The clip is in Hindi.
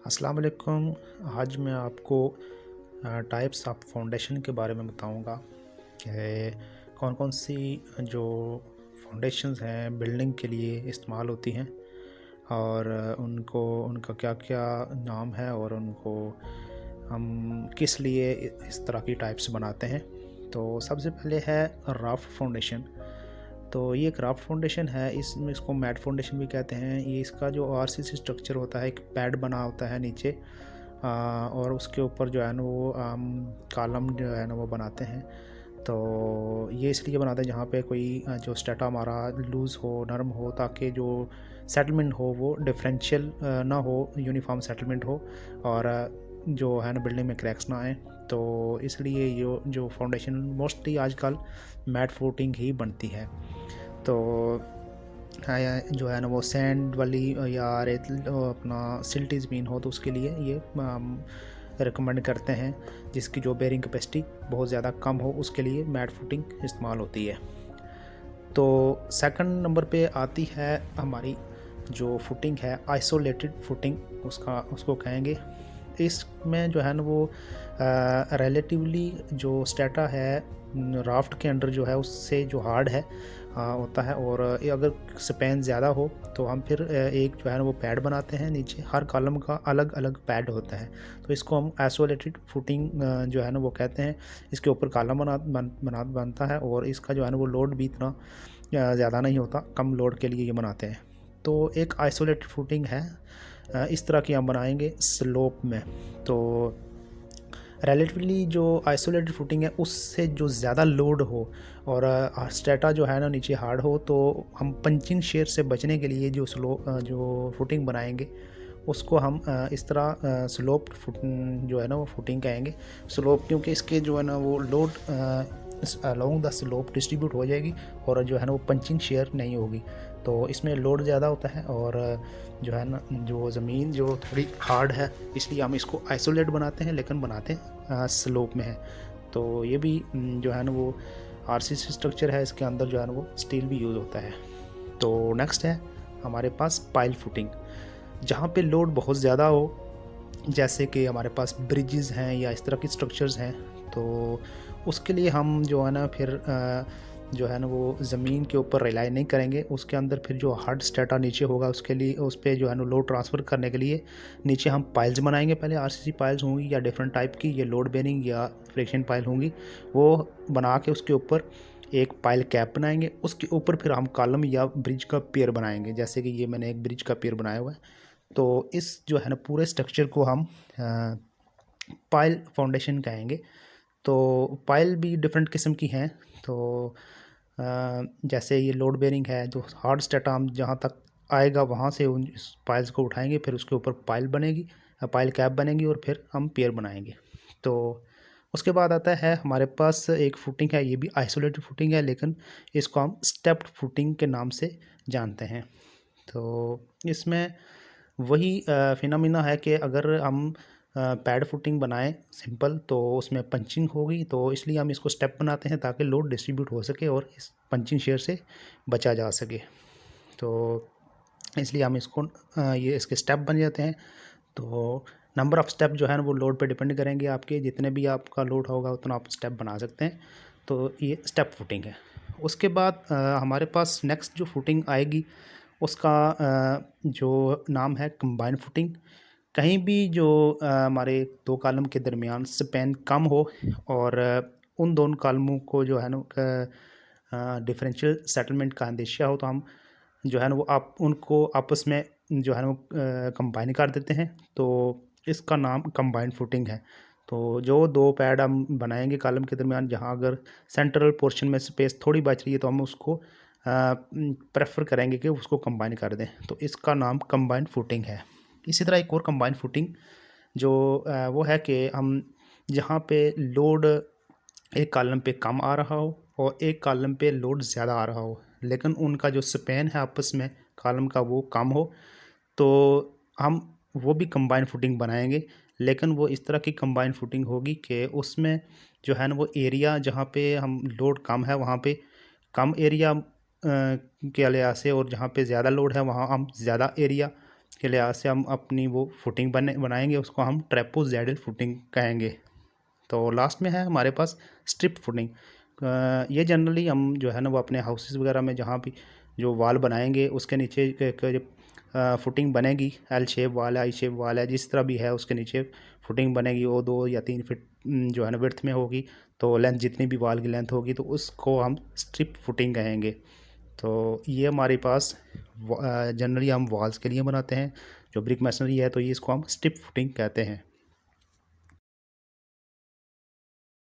अस्सलाम वालेकुम। आज मैं आपको टाइप्स ऑफ फाउंडेशन के बारे में बताऊंगा कि कौन कौन सी जो फाउंडेशंस हैं बिल्डिंग के लिए इस्तेमाल होती हैं और उनको उनका क्या क्या नाम है और उनको हम किस लिए इस तरह की टाइप्स बनाते हैं। तो सबसे पहले है राफ्ट फाउंडेशन। तो ये एक राफ्ट फाउंडेशन है, इसमें इसको मैट फाउंडेशन भी कहते हैं। ये इसका जो आरसीसी स्ट्रक्चर होता है, एक पैड बना होता है नीचे और उसके ऊपर जो है ना वो कॉलम जो है ना वो बनाते हैं। तो ये इसलिए बनाते हैं जहाँ पे कोई जो स्टेटा हमारा लूज़ हो, नरम हो, ताकि जो सेटलमेंट हो वो डिफरेंशियल ना हो, यूनिफॉर्म सेटलमेंट हो और जो है ना बिल्डिंग में क्रैक्स ना आए। तो इसलिए ये जो फाउंडेशन मोस्टली आजकल मैट फुटिंग ही बनती है। तो जो है ना वो सैंड वाली या रेत अपना सिल्टी ज़मीन हो तो उसके लिए ये रिकमेंड करते हैं, जिसकी जो बेरिंग कैपेसिटी बहुत ज़्यादा कम हो उसके लिए मैट फुटिंग इस्तेमाल होती है। तो सेकंड नंबर पे आती है हमारी जो फुटिंग है आइसोलेटेड फुटिंग, उसको कहेंगे। इसमें जो है ना वो रिलेटिवली जो स्टेटा है राफ्ट के अंडर जो है उससे जो हार्ड है होता है, और अगर स्पैन ज़्यादा हो तो हम फिर एक जो है ना वो पैड बनाते हैं नीचे। हर कॉलम का अलग अलग पैड होता है, तो इसको हम आइसोलेटेड फुटिंग जो है ना वो कहते हैं। इसके ऊपर कॉलम बनता है और इसका जो है ना वो लोड भी इतना ज़्यादा नहीं होता, कम लोड के लिए ये बनाते हैं। तो एक आइसोलेटेड फुटिंग है, इस तरह की हम बनाएंगे स्लोप में। तो रिलेटिवली जो आइसोलेटेड फुटिंग है उससे जो ज़्यादा लोड हो और स्ट्रेटा जो है ना नीचे हार्ड हो, तो हम पंचिंग शेयर से बचने के लिए जो फुटिंग बनाएंगे उसको हम इस तरह स्लोप जो है ना वो फुटिंग कहेंगे। स्लोप क्योंकि इसके जो है ना वो load along the slope distribute हो जाएगी और जो है ना वो पंचिंग शेयर नहीं होगी। तो इसमें लोड ज़्यादा होता है और जो है ना जो ज़मीन जो थोड़ी हार्ड है, इसलिए हम इसको आइसोलेट बनाते हैं, लेकिन बनाते हैं स्लोप में है। तो ये भी जो है ना वो आरसीसी स्ट्रक्चर है, इसके अंदर जो है ना वो स्टील भी यूज़ होता है। तो नेक्स्ट है हमारे पास पाइल फुटिंग, जहाँ पे लोड बहुत ज़्यादा हो, जैसे कि हमारे पास ब्रिजेज़ हैं या इस तरह की स्ट्रक्चर्स हैं। तो उसके लिए हम जो है ना फिर जो है ना वो ज़मीन के ऊपर रिलाई नहीं करेंगे, उसके अंदर फिर जो हार्ड स्ट्रेटा नीचे होगा उसके लिए उस पर जो है ना लोड ट्रांसफ़र करने के लिए नीचे हम पाइल्स बनाएंगे। पहले आरसीसी पाइल्स होंगी या डिफरेंट टाइप की, ये लोड बेरिंग या फ्रिक्शन पाइल होंगी। वो बना के उसके ऊपर एक पाइल कैप बनाएंगे, उसके ऊपर फिर हम कॉलम या ब्रिज का पियर बनाएंगे। जैसे कि ये मैंने एक ब्रिज का पियर बनाया हुआ है। तो इस जो है ना पूरे स्ट्रक्चर को हम पाइल फाउंडेशन कहेंगे। तो पाइल भी डिफरेंट किस्म की हैं। तो जैसे ये लोड बेरिंग है, जो हार्ड स्ट्रेटा हम जहाँ तक आएगा वहाँ से उन पाइल्स को उठाएंगे, फिर उसके ऊपर पाइल बनेगी, पाइल कैप बनेगी और फिर हम पियर बनाएंगे। तो उसके बाद आता है हमारे पास एक फुटिंग है, ये भी आइसोलेटेड फुटिंग है, लेकिन इसको हम स्टेप्ड फुटिंग के नाम से जानते हैं। तो इसमें वही फिनोमिना है कि अगर हम पैड फुटिंग बनाएं सिंपल तो उसमें पंचिंग होगी, तो इसलिए हम इसको स्टेप बनाते हैं ताकि लोड डिस्ट्रीब्यूट हो सके और इस पंचिंग शेयर से बचा जा सके। तो इसलिए हम इसको ये इसके स्टेप बन जाते हैं। तो नंबर ऑफ़ स्टेप जो है ना वो लोड पे डिपेंड करेंगे, आपके जितने भी आपका लोड होगा उतना आप स्टेप बना सकते हैं। तो ये स्टेप फुटिंग है। उसके बाद हमारे पास नेक्स्ट जो फुटिंग आएगी उसका जो नाम है कंबाइन फुटिंग। कहीं भी जो हमारे दो कॉलम के दरमियान स्पैन कम हो और उन दोनों कॉलमों को जो है ना डिफरेंशियल सेटलमेंट का अंदेशा हो, तो हम जो है ना वो आप उनको आपस में जो है ना वो कंबाइन कर देते हैं। तो इसका नाम कंबाइन फुटिंग है। तो जो दो पैड हम बनाएंगे कॉलम के दरमियान, जहाँ अगर सेंट्रल पोर्शन में स्पेस थोड़ी बच रही है तो हम उसको प्रेफर करेंगे कि उसको कंबाइन कर दें। तो इसका नाम कंबाइन फुटिंग है। इसी तरह एक और कंबाइन फुटिंग जो वो है कि हम जहाँ पे लोड एक कॉलम पे कम आ रहा हो और एक कॉलम पे लोड ज़्यादा आ रहा हो, लेकिन उनका जो स्पैन है आपस में कॉलम का वो कम हो, तो हम वो भी कंबाइन फुटिंग बनाएंगे। लेकिन वो इस तरह की कंबाइन फुटिंग होगी कि उसमें जो है ना वो एरिया जहाँ पे हम लोड कम है वहाँ पे कम एरिया के लिहाज से, और जहाँ पे ज़्यादा लोड है वहाँ हम ज़्यादा एरिया के लिहाज से हम अपनी वो फुटिंग बनाएंगे, उसको हम ट्रेपोज़ाइडल फुटिंग कहेंगे। तो लास्ट में है हमारे पास स्ट्रिप फुटिंग। ये जनरली हम जो है ना वो अपने हाउसेस वगैरह में जहाँ भी जो वाल बनाएंगे उसके नीचे एक फुटिंग बनेगी, एल शेप वाल है, आई शेप वाल है, जिस तरह भी है उसके नीचे फुटिंग बनेगी। वो 2 या 3 फीट जो है ना विड्थ में होगी, तो लेंथ जितनी भी वाल की लेंथ होगी तो उसको हम स्ट्रिप फुटिंग कहेंगे। तो ये हमारे पास जनरली हम वॉल्स के लिए बनाते हैं। जो ब्रिक मैसनरी है तो ये इसको हम स्ट्रिप फुटिंग कहते हैं।